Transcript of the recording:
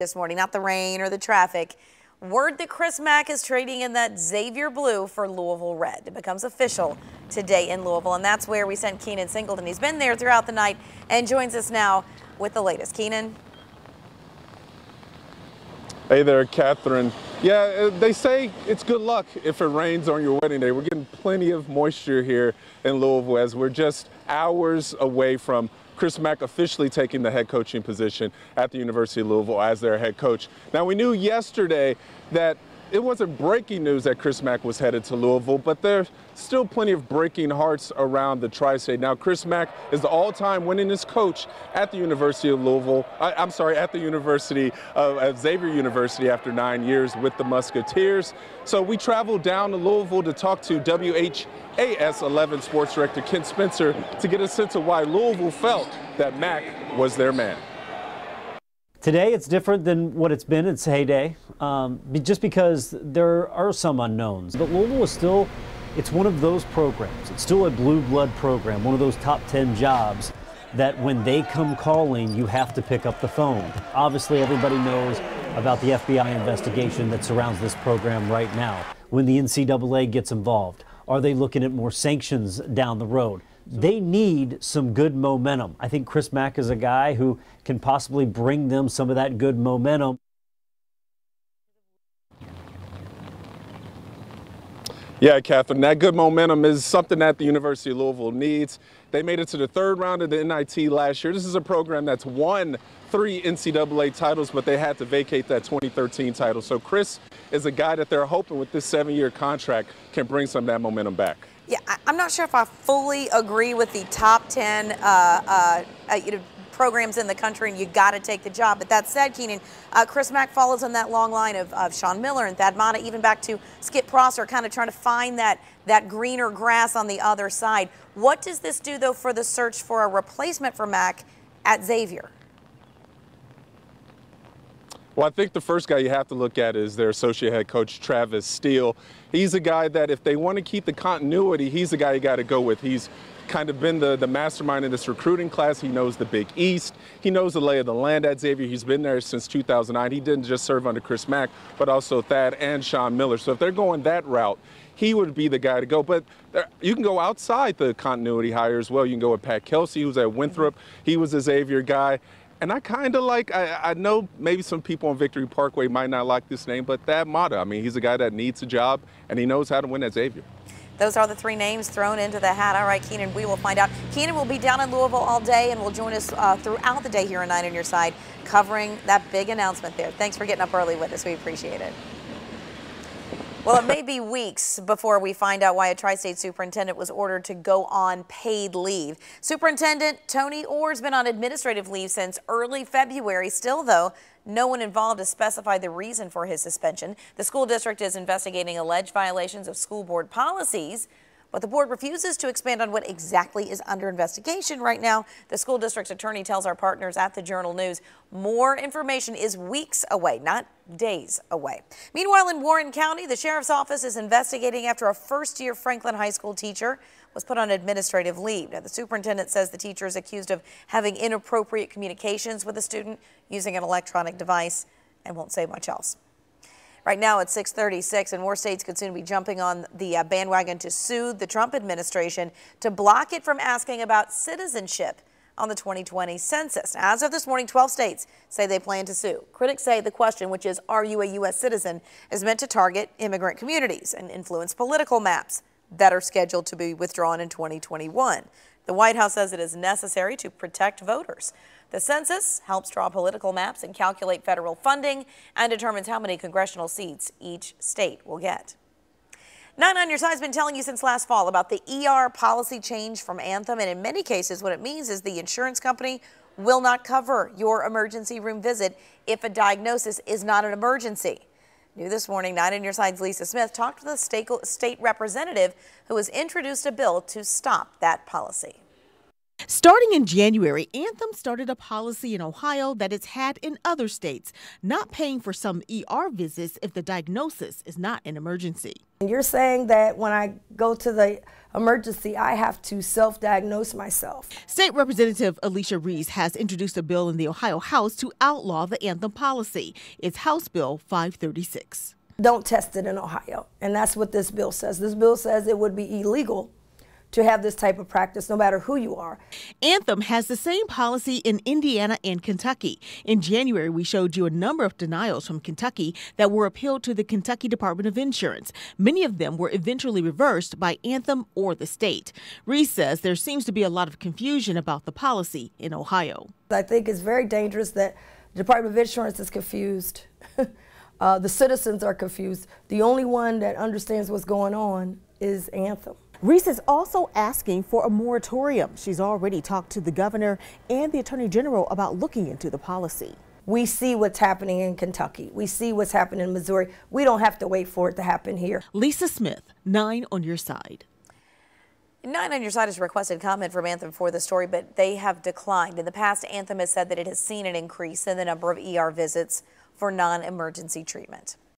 this morning, not the rain or the traffic. Word that Chris Mack is trading in that Xavier blue for Louisville red. It becomes official today in Louisville, and that's where we sent Keenan Singleton. He's been there throughout the night and joins us now with the latest. Keenan. Hey there, Catherine. Yeah, they say it's good luck if it rains on your wedding day. We're getting plenty of moisture here in Louisville as we're just hours away from Chris Mack officially taking the head coaching position at the University of Louisville as their head coach. Now, we knew yesterday that it wasn't breaking news that Chris Mack was headed to Louisville, but there's still plenty of breaking hearts around the tri-state. Now, Chris Mack is the all-time winningest coach at the University of Louisville. At the University of Xavier University after 9 years with the Musketeers. So we traveled down to Louisville to talk to WHAS 11 sports director Kent Spencer to get a sense of why Louisville felt that Mack was their man. Today, it's different than what it's been in its heyday, just because there are some unknowns. But Louisville is still, it's one of those programs. It's still a blue blood program, one of those top 10 jobs that when they come calling, you have to pick up the phone. Obviously, everybody knows about the FBI investigation that surrounds this program right now. When the NCAA gets involved, are they looking at more sanctions down the road? They need some good momentum. I think Chris Mack is a guy who can possibly bring them some of that good momentum. Yeah, Catherine, that good momentum is something that the University of Louisville needs. They made it to the third round of the NIT last year. This is a program that's won 3 NCAA titles, but they had to vacate that 2013 title. So Chris is a guy that they're hoping with this 7-year contract can bring some of that momentum back. Yeah, I'm not sure if I fully agree with the top 10 programs in the country and you got to take the job. But that said, Keenan, Chris Mack follows on that long line of Sean Miller and Thad Matta, even back to Skip Prosser, kind of trying to find that greener grass on the other side. What does this do, though, for the search for a replacement for Mack at Xavier? Well, I think the first guy you have to look at is their associate head coach, Travis Steele. He's a guy that if they want to keep the continuity, he's the guy you got to go with. He's kind of been the mastermind in this recruiting class. He knows the Big East. He knows the lay of the land at Xavier. He's been there since 2009. He didn't just serve under Chris Mack, but also Thad and Sean Miller. So if they're going that route, he would be the guy to go. But you can go outside the continuity hire as well. You can go with Pat Kelsey, who's at Winthrop. He was a Xavier guy. And I kind of like, I know maybe some people on Victory Parkway might not like this name, but Thad Matta, I mean, he's a guy that needs a job, and he knows how to win at Xavier. Those are the 3 names thrown into the hat. All right, Keenan, we will find out. Keenan will be down in Louisville all day and will join us throughout the day here on 9 on Your Side, covering that big announcement there. Thanks for getting up early with us. We appreciate it. Well, it may be weeks before we find out why a tri-state superintendent was ordered to go on paid leave. Superintendent Tony Orr's been on administrative leave since early February. Still, though, no one involved has specified the reason for his suspension. The school district is investigating alleged violations of school board policies, but the board refuses to expand on what exactly is under investigation right now. The school district's attorney tells our partners at the Journal News more information is weeks away, not days away. Meanwhile, in Warren County, the sheriff's office is investigating after a first-year Franklin High School teacher was put on administrative leave. Now, the superintendent says the teacher is accused of having inappropriate communications with a student using an electronic device and won't say much else. Right now it's 6:36, and more states could soon be jumping on the bandwagon to sue the Trump administration to block it from asking about citizenship on the 2020 census. As of this morning, 12 states say they plan to sue. Critics say the question, which is, are you a U.S. citizen, is meant to target immigrant communities and influence political maps that are scheduled to be withdrawn in 2021. The White House says it is necessary to protect voters. The census helps draw political maps and calculate federal funding and determines how many congressional seats each state will get. 9 on Your Side has been telling you since last fall about the ER policy change from Anthem, and in many cases what it means is the insurance company will not cover your emergency room visit if a diagnosis is not an emergency. New this morning, 9 on Your Side's Lisa Smith talked to the state representative who has introduced a bill to stop that policy. Starting in January, Anthem started a policy in Ohio that it's had in other states, not paying for some ER visits if the diagnosis is not an emergency. You're saying that when I go to the emergency, I have to self-diagnose myself. State Representative Alicia Reese has introduced a bill in the Ohio House to outlaw the Anthem policy. It's House Bill 536. Don't test it in Ohio, and that's what this bill says. This bill says it would be illegal to have this type of practice, no matter who you are. Anthem has the same policy in Indiana and Kentucky. In January, we showed you a number of denials from Kentucky that were appealed to the Kentucky Department of Insurance. Many of them were eventually reversed by Anthem or the state. Reese says there seems to be a lot of confusion about the policy in Ohio. I think it's very dangerous that the Department of Insurance is confused. The citizens are confused. The only one that understands what's going on is Anthem. Reese is also asking for a moratorium. She's already talked to the governor and the attorney general about looking into the policy. We see what's happening in Kentucky. We see what's happening in Missouri. We don't have to wait for it to happen here. Lisa Smith, 9 on Your Side. 9 on Your Side has requested comment from Anthem for the story, but they have declined. In the past, Anthem has said that it has seen an increase in the number of ER visits for non-emergency treatment.